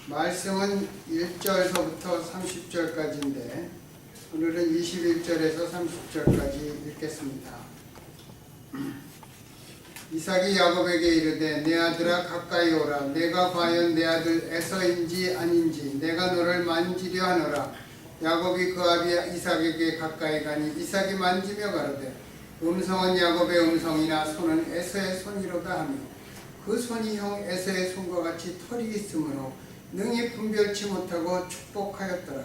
말씀은 1절서부터 30절까지인데 오늘은 21절에서 30절까지 읽겠습니다. 이삭이 야곱에게 이르되 내 아들아 가까이 오라. 내가 과연 내 아들 에서인지 아닌지 내가 너를 만지려 하노라. 야곱이 그 아비 이삭에게 가까이 가니 이삭이 만지며 가로되 음성은 야곱의 음성이나 손은 에서의 손이로다 하며 그 손이 형 에서의 손과 같이 털이 있으므로 능히 분별치 못하고 축복하였더라.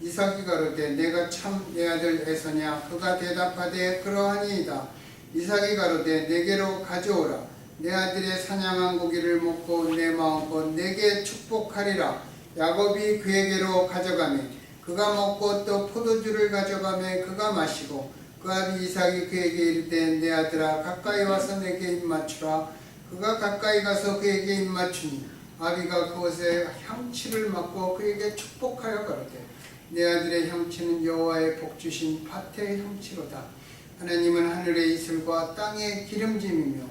이삭이 가로되 내가 참 내 아들 에서냐. 그가 대답하되 그러하니이다. 이삭이 가로되 내게로 가져오라. 내 아들의 사냥한 고기를 먹고 내 마음껏 내게 축복하리라. 야곱이 그에게로 가져가매 그가 먹고 또 포도주를 가져가매 그가 마시고 그 아비 이삭이 그에게 이르되 내 아들아 가까이 와서 내게 입맞추라. 그가 가까이 가서 그에게 입맞추니 아비가 그것에 향치를 맡고 그에게 축복하여 가로되 내 아들의 향치는 여호와의 복주신 밭의 향치로다. 하나님은 하늘의 이슬과 땅의 기름짐이며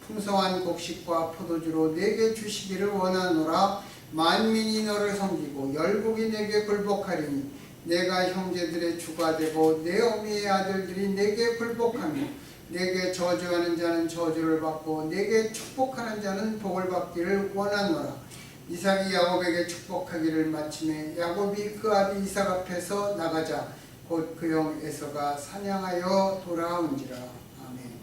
풍성한 곡식과 포도주로 내게 주시기를 원하노라. 만민이 너를 섬기고 열국이 내게 굴복하리니 내가 형제들의 주가 되고 내 어미의 아들들이 내게 굴복하며 내게 저주하는 자는 저주를 받고 내게 축복하는 자는 복을 받기를 원하노라. 이삭이 야곱에게 축복하기를 마침에 야곱이 그 아비 이삭 앞에서 나가자 곧 그 형 에서가 사냥하여 돌아온지라. 아멘.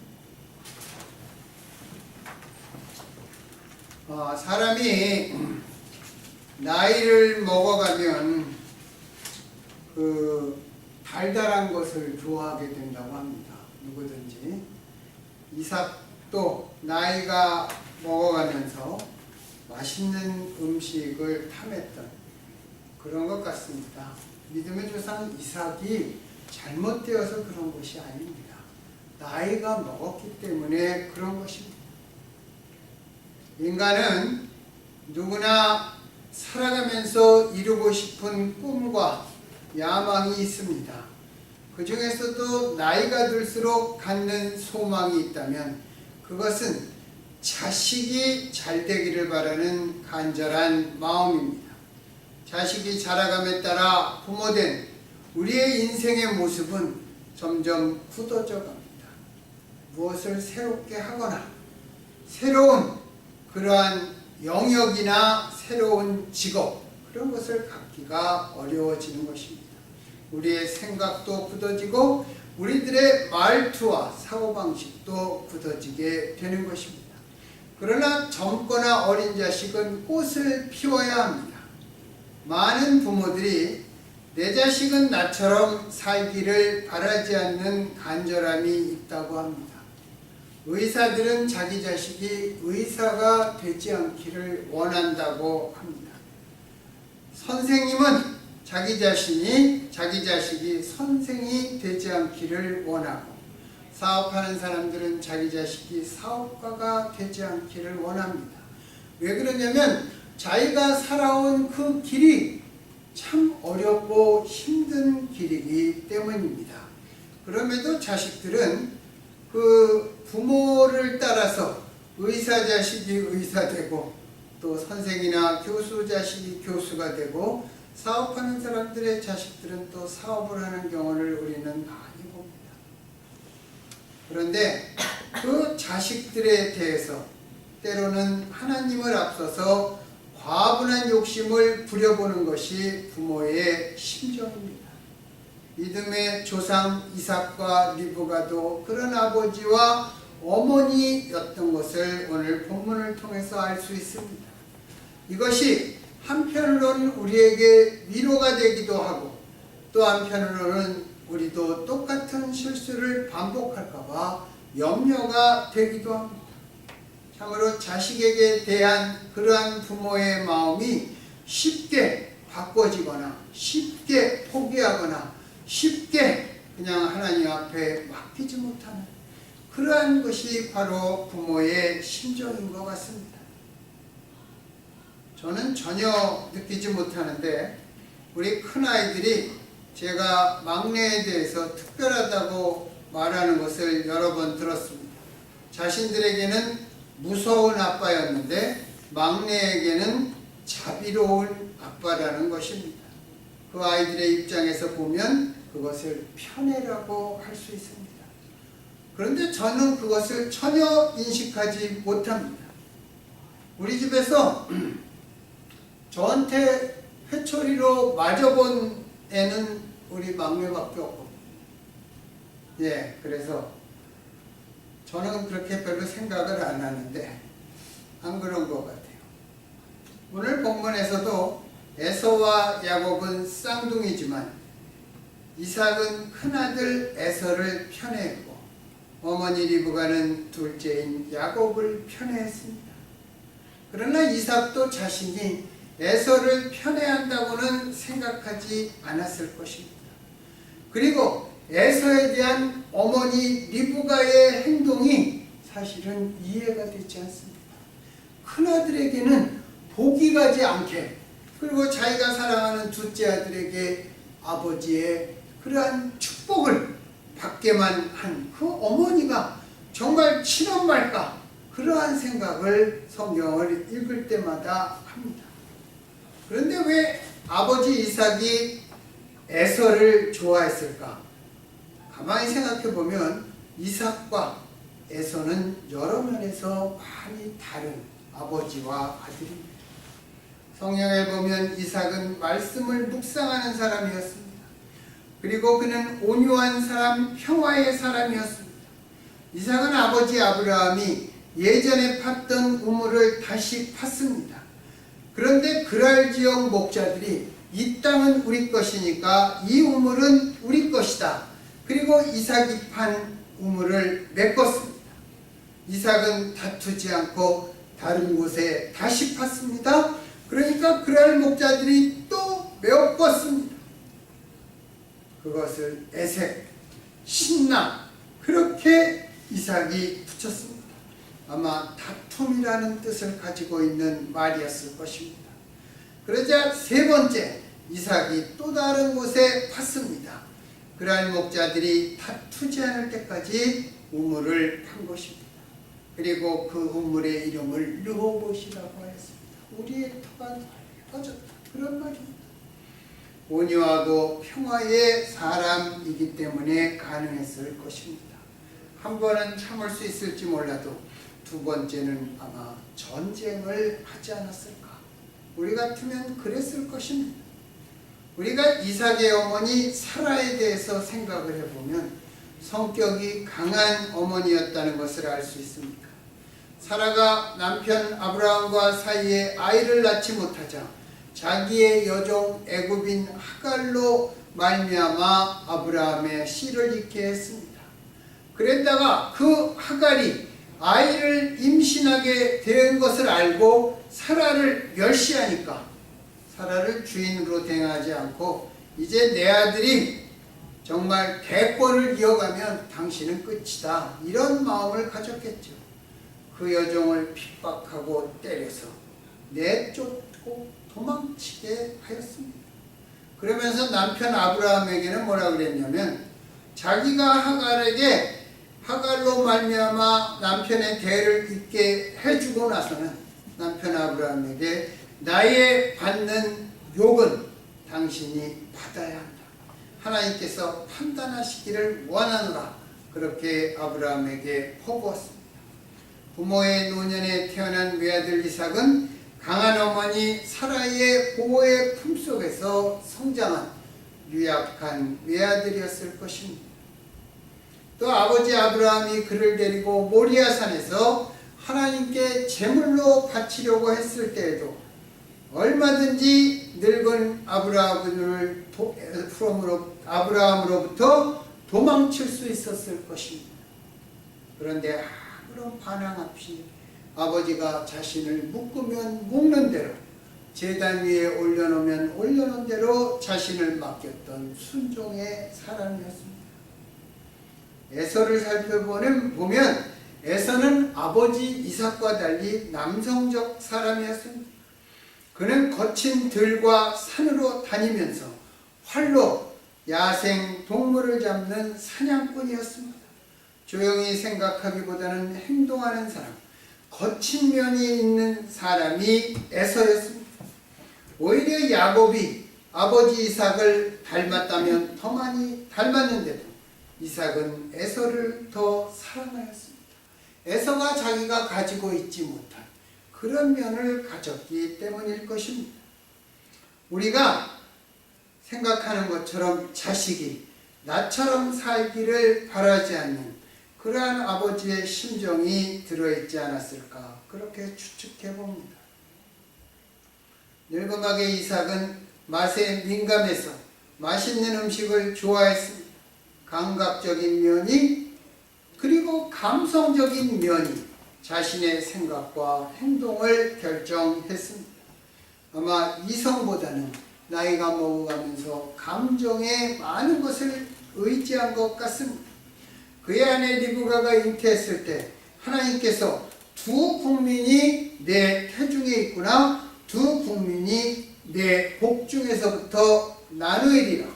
사람이 나이를 먹어가면 그 달달한 것을 좋아하게 된다고 합니다. 누구든지. 이삭도 나이가 먹어가면서 맛있는 음식을 탐했던 그런 것 같습니다. 믿음의 조상 이삭이 잘못되어서 그런 것이 아닙니다. 나이가 먹었기 때문에 그런 것입니다. 인간은 누구나 살아가면서 이루고 싶은 꿈과 야망이 있습니다. 그 중에서도 나이가 들수록 갖는 소망이 있다면 그것은 자식이 잘 되기를 바라는 간절한 마음입니다. 자식이 자라감에 따라 부모된 우리의 인생의 모습은 점점 굳어져 갑니다. 무엇을 새롭게 하거나 새로운 그러한 영역이나 새로운 직업 그런 것을 갖기가 어려워지는 것입니다. 우리의 생각도 굳어지고 우리들의 말투와 사고방식도 굳어지게 되는 것입니다. 그러나 젊거나 어린 자식은 꽃을 피워야 합니다. 많은 부모들이 내 자식은 나처럼 살기를 바라지 않는 간절함이 있다고 합니다. 의사들은 자기 자식이 의사가 되지 않기를 원한다고 합니다. 선생님은 자기 자식이 선생이 되지 않기를 원하고 사업하는 사람들은 자기 자식이 사업가가 되지 않기를 원합니다. 왜 그러냐면 자기가 살아온 그 길이 참 어렵고 힘든 길이기 때문입니다. 그럼에도 자식들은 그 부모를 따라서 의사 자식이 의사 되고 또 선생이나 교수 자식이 교수가 되고 사업하는 사람들의 자식들은 또 사업을 하는 경우를 우리는 많이 봅니다. 그런데 그 자식들에 대해서 때로는 하나님을 앞서서 과분한 욕심을 부려보는 것이 부모의 심정입니다. 믿음의 조상 이삭과 리브가도 그런 아버지와 어머니였던 것을 오늘 본문을 통해서 알 수 있습니다. 이것이 한편으로는 우리에게 위로가 되기도 하고 또 한편으로는 우리도 똑같은 실수를 반복할까 봐 염려가 되기도 합니다. 참으로 자식에게 대한 그러한 부모의 마음이 쉽게 바꿔지거나 쉽게 포기하거나 쉽게 그냥 하나님 앞에 맡기지 못하는 그러한 것이 바로 부모의 심정인 것 같습니다. 저는 전혀 느끼지 못하는데 우리 큰아이들이 제가 막내에 대해서 특별하다고 말하는 것을 여러 번 들었습니다. 자신들에게는 무서운 아빠였는데 막내에게는 자비로운 아빠라는 것입니다. 그 아이들의 입장에서 보면 그것을 편애라고 할 수 있습니다. 그런데 저는 그것을 전혀 인식하지 못합니다. 우리 집에서 저한테 회초리로 맞아본 애는 우리 막내밖에 없고, 그래서 저는 그렇게 별로 생각을 안 하는데 안 그런 것 같아요. 오늘 본문에서도 에서와 야곱은 쌍둥이지만 이삭은 큰아들 에서를 편애했고 어머니 리브가는 둘째인 야곱을 편애했습니다. 그러나 이삭도 자신이 에서를 편애한다고는 생각하지 않았을 것입니다. 그리고 에서에 대한 어머니 리브가의 행동이 사실은 이해가 되지 않습니다. 큰아들에게는 복이 가지 않게, 그리고 자기가 사랑하는 둘째 아들에게 아버지의 그러한 축복을 받게만 한 그 어머니가 정말 친엄마일까, 그러한 생각을 성경을 읽을 때마다 합니다. 그런데 왜 아버지 이삭이 에서를 좋아했을까? 가만히 생각해 보면 이삭과 에서는 여러 면에서 많이 다른 아버지와 아들입니다. 성경에 보면 이삭은 말씀을 묵상하는 사람이었습니다. 그리고 그는 온유한 사람, 평화의 사람이었습니다. 이삭은 아버지 아브라함이 예전에 팠던 우물을 다시 팠습니다. 그런데 그랄 지역 목자들이 이 땅은 우리 것이니까 이 우물은 우리 것이다. 그리고 이삭이 판 우물을 메꿨습니다. 이삭은 다투지 않고 다른 곳에 다시 팠습니다. 그러니까 그랄 목자들이 또 메꿨습니다. 그것을 에색, 신남, 그렇게 이삭이 붙였습니다. 아마 다툼이라는 뜻을 가지고 있는 말이었을 것입니다. 그러자 세 번째, 이삭이 또 다른 곳에 팠습니다. 그랄 목자들이 다투지 않을 때까지 우물을 판 것입니다. 그리고 그 우물의 이름을 르호봇이라고 하였습니다. 우리의 터가 터졌다, 그런 말입니다. 온유하고 평화의 사람이기 때문에 가능했을 것입니다. 한 번은 참을 수 있을지 몰라도 두 번째는 아마 전쟁을 하지 않았을까. 우리 같으면 그랬을 것입니다. 우리가 이삭의 어머니 사라에 대해서 생각을 해보면 성격이 강한 어머니였다는 것을 알 수 있습니다. 사라가 남편 아브라함과 사이에 아이를 낳지 못하자 자기의 여종 애굽인 하갈로 말미암아 아브라함의 씨를 잇게 했습니다. 그랬다가 그 하갈이 아이를 임신하게 된 것을 알고 사라를 멸시하니까 사라를 주인으로 대하지 않고 이제 내 아들이 정말 대권을 이어가면 당신은 끝이다, 이런 마음을 가졌겠죠. 그 여종을 핍박하고 때려서 내쫓고 도망치게 하였습니다. 그러면서 남편 아브라함에게는 뭐라 그랬냐면 자기가 하갈에게 하갈로 말미암아 남편의 대를 잇게 해주고 나서는 남편 아브라함에게 나의 받는 욕은 당신이 받아야 한다. 하나님께서 판단하시기를 원하노라. 그렇게 아브라함에게 포부었습니다. 부모의 노년에 태어난 외아들 이삭은 강한 어머니 사라의 보호의 품속에서 성장한 유약한 외아들이었을 것입니다. 또 아버지 아브라함이 그를 데리고 모리아산에서 하나님께 제물로 바치려고 했을 때에도 얼마든지 늙은 아브라함으로부터 도망칠 수 있었을 것입니다. 그런데 아무런 반항 없이 아버지가 자신을 묶으면 묶는 대로, 제단 위에 올려놓으면 올려놓은 대로 자신을 맡겼던 순종의 사람이었습니다. 에서를 살펴보면 에서는 아버지 이삭과 달리 남성적 사람이었습니다. 그는 거친 들과 산으로 다니면서 활로 야생 동물을 잡는 사냥꾼이었습니다. 조용히 생각하기보다는 행동하는 사람, 거친 면이 있는 사람이 에서였습니다. 오히려 야곱이 아버지 이삭을 닮았다면 더 많이 닮았는데도 이삭은 에서를 더 사랑하였습니다. 에서가 자기가 가지고 있지 못한 그런 면을 가졌기 때문일 것입니다. 우리가 생각하는 것처럼 자식이 나처럼 살기를 바라지 않는 그러한 아버지의 심정이 들어있지 않았을까 그렇게 추측해 봅니다. 늙음하게 이삭은 맛에 민감해서 맛있는 음식을 좋아했습니다. 감각적인 면이 그리고 감성적인 면이 자신의 생각과 행동을 결정했습니다. 아마 이성보다는 나이가 먹어가면서 감정에 많은 것을 의지한 것 같습니다. 그의 아내 리브가가 잉태했을 때 하나님께서 두 국민이 내 태중에 있구나, 두 국민이 내 복중에서부터 나누리라.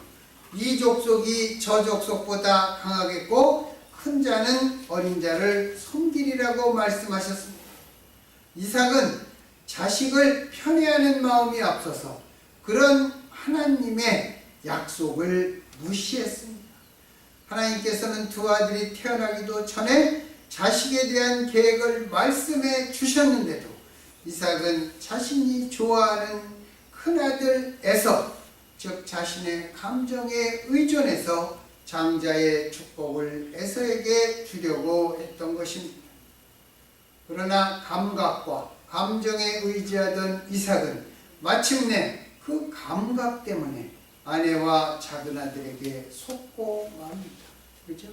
이 족속이 저 족속보다 강하겠고 큰 자는 어린 자를 섬기리라고 말씀하셨습니다. 이삭은 자식을 편애하는 마음이 앞서서 그런 하나님의 약속을 무시했습니다. 하나님께서는 두 아들이 태어나기도 전에 자식에 대한 계획을 말씀해 주셨는데도 이삭은 자신이 좋아하는 큰아들 에서, 즉 자신의 감정에 의존해서 장자의 축복을 에서에게 주려고 했던 것입니다. 그러나 감각과 감정에 의지하던 이삭은 마침내 그 감각 때문에 아내와 작은 아들에게 속고 맙니다. 그렇죠?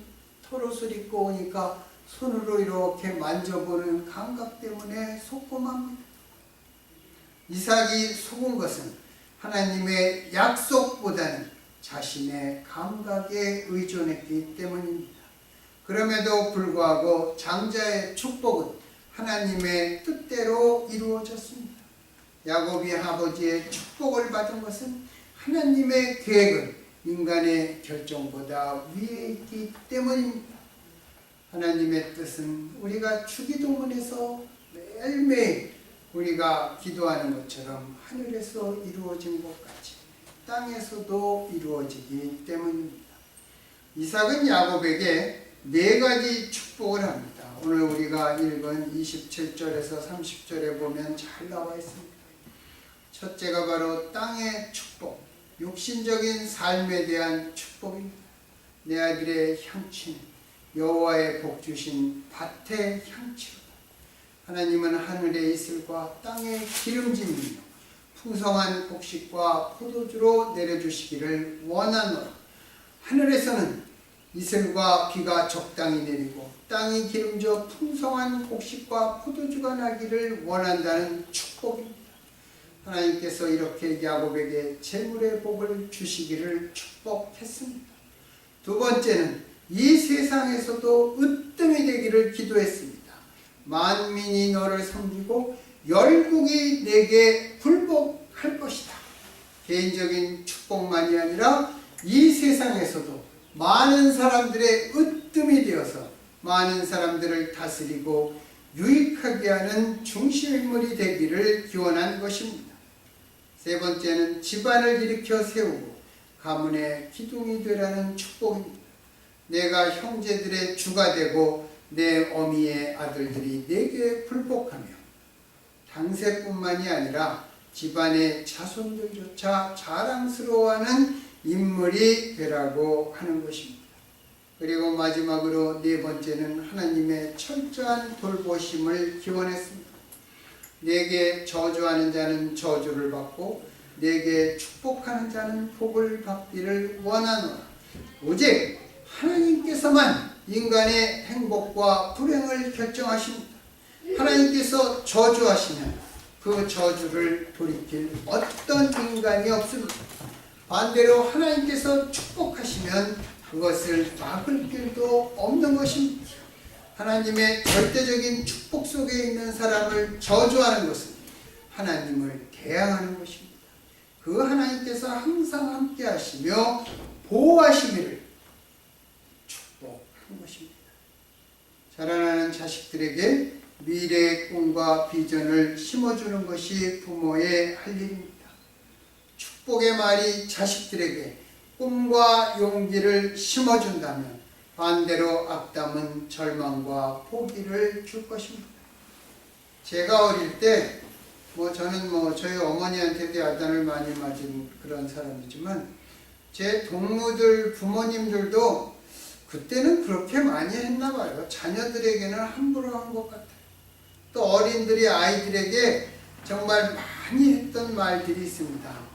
털옷을 입고 오니까 손으로 이렇게 만져보는 감각 때문에 속고 맙니다. 이삭이 속은 것은 하나님의 약속보다는 자신의 감각에 의존했기 때문입니다. 그럼에도 불구하고 장자의 축복은 하나님의 뜻대로 이루어졌습니다. 야곱이 아버지의 축복을 받은 것은 하나님의 계획은 인간의 결정보다 위에 있기 때문입니다. 하나님의 뜻은 우리가 주기도문에서 매일매일 우리가 기도하는 것처럼 하늘에서 이루어진 것 같이 땅에서도 이루어지기 때문입니다. 이삭은 야곱에게 네 가지 축복을 합니다. 오늘 우리가 읽은 27절에서 30절에 보면 잘 나와 있습니다. 첫째가 바로 땅의 축복, 육신적인 삶에 대한 축복입니다. 내 아들의 향취는 여호와의 복 주신 밭의 향취로다. 하나님은 하늘의 이슬과 땅의 기름짐이며 풍성한 곡식과 포도주로 내려주시기를 원하노라. 하늘에서는 이슬과 비가 적당히 내리고 땅이 기름져 풍성한 곡식과 포도주가 나기를 원한다는 축복입니다. 하나님께서 이렇게 야곱에게 재물의 복을 주시기를 축복했습니다. 두 번째는 이 세상에서도 으뜸이 되기를 기도했습니다. 만민이 너를 섬기고 열국이 내게 굴복할 것이다. 개인적인 축복만이 아니라 이 세상에서도 많은 사람들의 으뜸이 되어서 많은 사람들을 다스리고 유익하게 하는 중심인물이 되기를 기원한 것입니다. 세 번째는 집안을 일으켜 세우고 가문의 기둥이 되라는 축복입니다. 내가 형제들의 주가 되고 내 어미의 아들들이 내게 굴복하며 당세뿐만이 아니라 집안의 자손들조차 자랑스러워하는 인물이 되라고 하는 것입니다. 그리고 마지막으로 네 번째는 하나님의 철저한 돌보심을 기원했습니다. 내게 저주하는 자는 저주를 받고 내게 축복하는 자는 복을 받기를 원하노라. 오직 하나님께서만 인간의 행복과 불행을 결정하십니다. 하나님께서 저주하시면 그 저주를 돌이킬 어떤 인간이 없습니다. 반대로 하나님께서 축복하시면 그것을 막을 길도 없는 것입니다. 하나님의 절대적인 축복 속에 있는 사람을 저주하는 것은 하나님을 대항하는 것입니다. 그 하나님께서 항상 함께 하시며 보호하시기를 축복한 것입니다. 자라나는 자식들에게 미래의 꿈과 비전을 심어주는 것이 부모의 할 일입니다. 축복의 말이 자식들에게 꿈과 용기를 심어준다면 반대로 악담은 절망과 포기를 줄 것입니다. 제가 어릴 때 저는 저희 어머니한테도 야단을 많이 맞은 그런 사람이지만 제 동무들 부모님들도 그때는 그렇게 많이 했나 봐요. 자녀들에게는 함부로 한 것 같아요. 또 어린들이 아이들에게 정말 많이 했던 말들이 있습니다.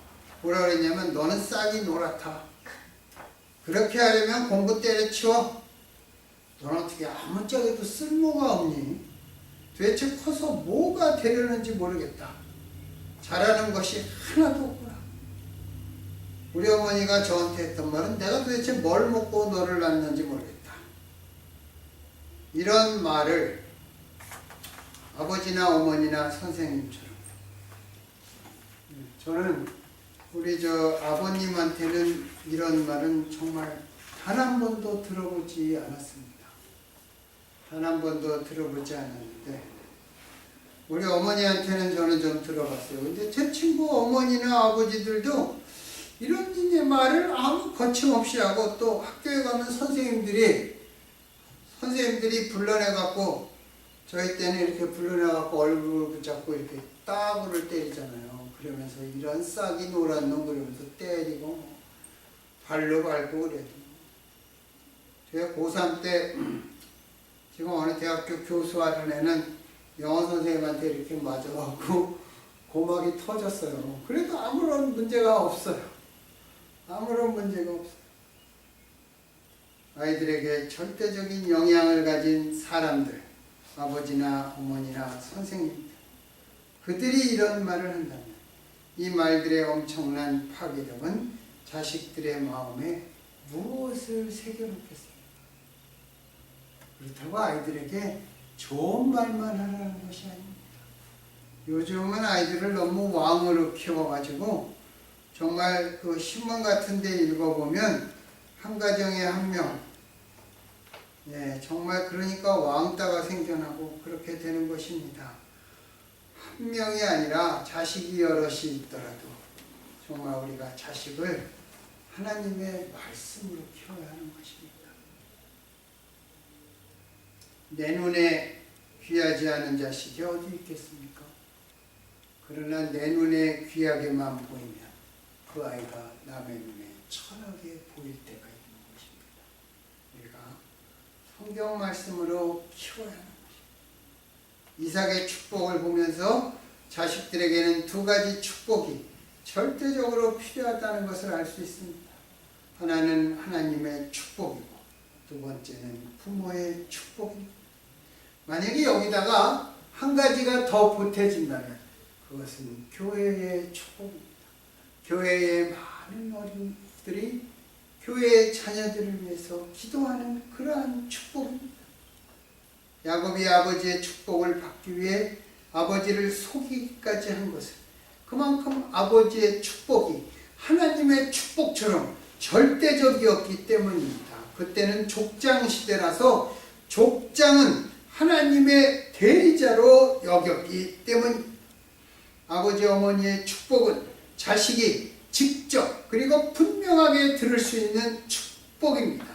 뭐라 그랬냐면 너는 싹이 노랗다. 그렇게 하려면 공부 때려치워. 너는 어떻게 아무짝에도 쓸모가 없니? 도대체 커서 뭐가 되려는지 모르겠다. 잘하는 것이 하나도 없구나. 우리 어머니가 저한테 했던 말은 내가 도대체 뭘 먹고 너를 낳았는지 모르겠다. 이런 말을 아버지나 어머니나 선생님처럼 저는 우리 아버님한테는 이런 말은 정말 단 한 번도 들어보지 않았습니다. 단 한 번도 들어보지 않았는데 우리 어머니한테는 저는 좀 들어봤어요. 근데 제 친구 어머니나 아버지들도 이런 이제 말을 아무 거침없이 하고 또 학교에 가면 선생님들이 불러내갖고 저희 때는 이렇게 불러내갖고 얼굴을 붙잡고 이렇게 따구를 때리잖아요. 그러면서 이런 싹이 노란 놈 그러면서 때리고 발로 밟고 그래도 제가 고3 때 지금 어느 대학교 교수하는 애는 영어 선생님한테 이렇게 맞아갖고 고막이 터졌어요. 그래도 아무런 문제가 없어요. 아무런 문제가 없어요. 아이들에게 절대적인 영향을 가진 사람들, 아버지나 어머니나 선생님들, 그들이 이런 말을 한다면 이 말들의 엄청난 파괴력은 자식들의 마음에 무엇을 새겨놓겠습니까? 그렇다고 아이들에게 좋은 말만 하라는 것이 아닙니다. 요즘은 아이들을 너무 왕으로 키워가지고 정말 그 신문 같은 데 읽어보면 한 가정에 한 명, 정말 그러니까 왕따가 생겨나고 그렇게 되는 것입니다. 한 명이 아니라 자식이 여럿이 있더라도 정말 우리가 자식을 하나님의 말씀으로 키워야 하는 것입니다. 내 눈에 귀하지 않은 자식이 어디 있겠습니까? 그러나 내 눈에 귀하게만 보이면 그 아이가 남의 눈에 천하게 보일 때가 있는 것입니다. 우리가 성경 말씀으로 키워야 하는 것입니다. 이삭의 축복을 보면서 자식들에게는 두 가지 축복이 절대적으로 필요하다는 것을 알 수 있습니다. 하나는 하나님의 축복이고 두 번째는 부모의 축복입니다. 만약에 여기다가 한 가지가 더 보태진다면 그것은 교회의 축복입니다. 교회의 많은 어린이들이 교회의 자녀들을 위해서 기도하는 그러한 축복입니다. 야곱이 아버지의 축복을 받기 위해 아버지를 속이기까지 한 것은 그만큼 아버지의 축복이 하나님의 축복처럼 절대적이었기 때문입니다. 그때는 족장 시대라서 족장은 하나님의 대리자로 여겼기 때문입니다. 아버지 어머니의 축복은 자식이 직접 그리고 분명하게 들을 수 있는 축복입니다.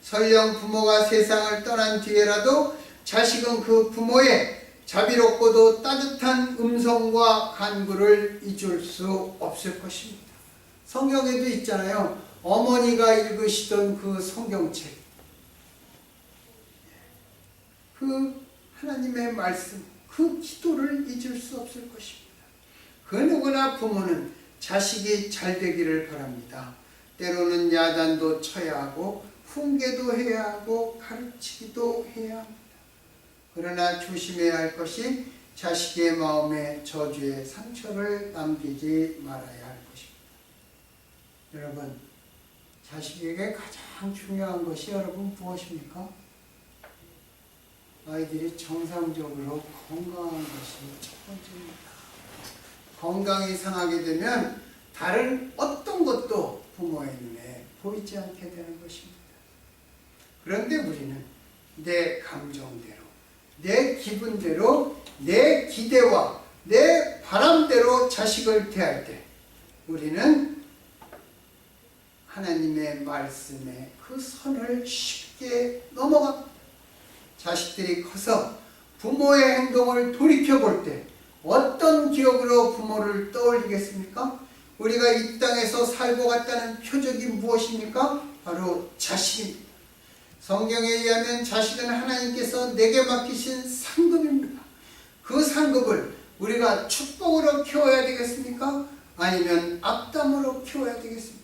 설령 부모가 세상을 떠난 뒤에라도 자식은 그 부모의 자비롭고도 따뜻한 음성과 간구를 잊을 수 없을 것입니다. 성경에도 있잖아요. 어머니가 읽으시던 그 성경책, 그 하나님의 말씀, 그 기도를 잊을 수 없을 것입니다. 그 누구나 부모는 자식이 잘 되기를 바랍니다. 때로는 야단도 쳐야 하고 훈계도 해야 하고 가르치기도 해야 합니다. 그러나 조심해야 할 것이 자식의 마음에 저주의 상처를 남기지 말아야 할 것입니다. 여러분, 자식에게 가장 중요한 것이 여러분 무엇입니까? 아이들이 정상적으로 건강한 것이 첫 번째입니다. 건강이 상하게 되면 다른 어떤 것도 부모의 눈에 보이지 않게 되는 것입니다. 그런데 우리는 내 감정대로, 내 기분대로, 내 기대와 내 바람대로 자식을 대할 때 우리는 하나님의 말씀에 그 선을 쉽게 넘어가. 자식들이 커서 부모의 행동을 돌이켜볼 때 어떤 기억으로 부모를 떠올리겠습니까? 우리가 이 땅에서 살고 갔다는 표적이 무엇입니까? 바로 자식입니다. 성경에 의하면 자식은 하나님께서 내게 맡기신 상급입니다. 그 상급을 우리가 축복으로 키워야 되겠습니까? 아니면 악담으로 키워야 되겠습니까?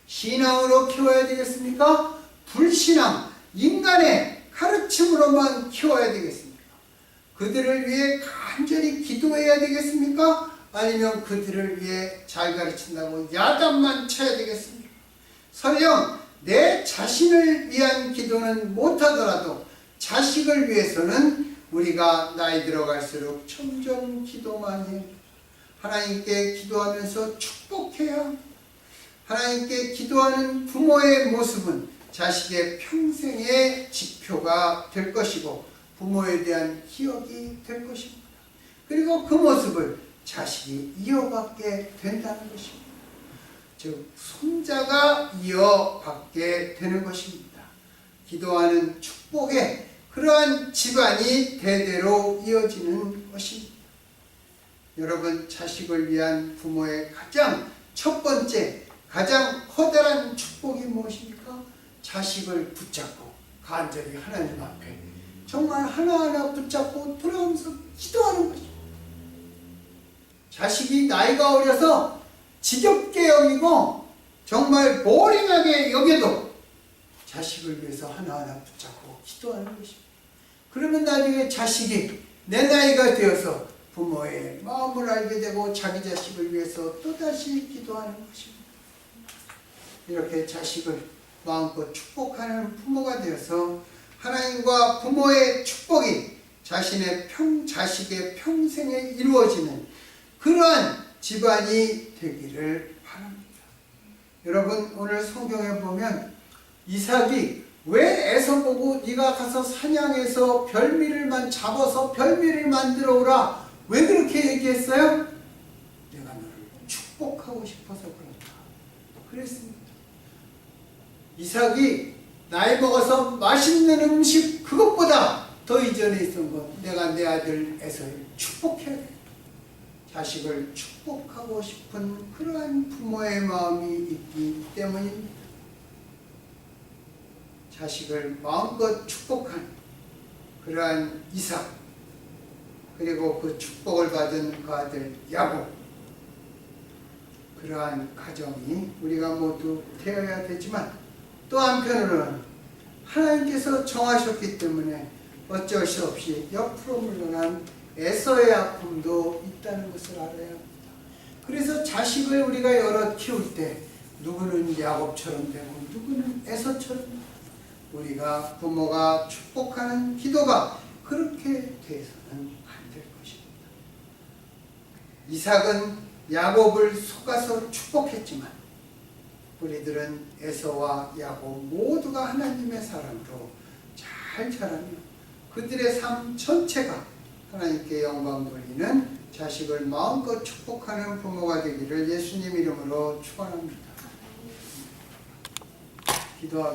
신앙으로 키워야 되겠습니까? 불신앙, 인간의 가르침으로만 키워야 되겠습니까? 그들을 위해 간절히 기도해야 되겠습니까? 아니면 그들을 위해 잘 가르친다고 야단만 쳐야 되겠습니까? 설령 내 자신을 위한 기도는 못하더라도 자식을 위해서는 우리가 나이 들어갈수록 점점 기도만 해요. 하나님께 기도하면서 축복해야 합니다. 하나님께 기도하는 부모의 모습은 자식의 평생의 지표가 될 것이고 부모에 대한 기억이 될 것입니다. 그리고 그 모습을 자식이 이어받게 된다는 것입니다. 즉 손자가 이어받게 되는 것입니다. 기도하는 축복에 그러한 집안이 대대로 이어지는 것입니다. 여러분, 자식을 위한 부모의 가장 첫 번째, 가장 커다란 축복이 무엇입니까? 자식을 붙잡고 간절히 하나님 앞에 정말 하나하나 붙잡고 돌아오면서 기도하는 것입니다. 자식이 나이가 어려서 지겹게 여기고 정말 보링하게 여겨도 자식을 위해서 하나하나 붙잡고 기도하는 것입니다. 그러면 나중에 자식이 내 나이가 되어서 부모의 마음을 알게 되고 자기 자식을 위해서 또다시 기도하는 것입니다. 이렇게 자식을 마음껏 축복하는 부모가 되어서 하나님과 부모의 축복이 자식의 평생에 이루어지는 그러한 집안이 되기를 바랍니다. 여러분, 오늘 성경에 보면 이삭이 왜 에서 보고 네가 가서 사냥해서 별미를 잡아서 별미를 만들어 오라, 왜 그렇게 얘기했어요? 내가 너를 축복하고 싶어서 그렇다 그랬습니다. 이삭이 나이 먹어서 맛있는 음식 그것보다 더 이전에 있던 것, 내가 내 아들 에서를 축복해야 돼. 자식을 축복하고 싶은 그러한 부모의 마음이 있기 때문입니다. 자식을 마음껏 축복한 그러한 이삭, 그리고 그 축복을 받은 그 아들 야곱, 그러한 가정이 우리가 모두 되어야 되지만 또 한편으로는 하나님께서 정하셨기 때문에 어쩔 수 없이 옆으로 물러난 에서의 아픔도 있다는 것을 알아야 합니다. 그래서 자식을 우리가 여럿 키울 때 누구는 야곱처럼 되고 누구는 에서처럼 되고, 우리가 부모가 축복하는 기도가 그렇게 돼서는 안 될 것입니다. 이삭은 야곱을 속아서 축복했지만 우리들은 에서와 야곱 모두가 하나님의 사람으로 잘 자라며 그들의 삶 전체가 하나님께 영광 돌리는 자식을 마음껏 축복하는 부모가 되기를 예수님 이름으로 축원합니다. 기도하겠습니다.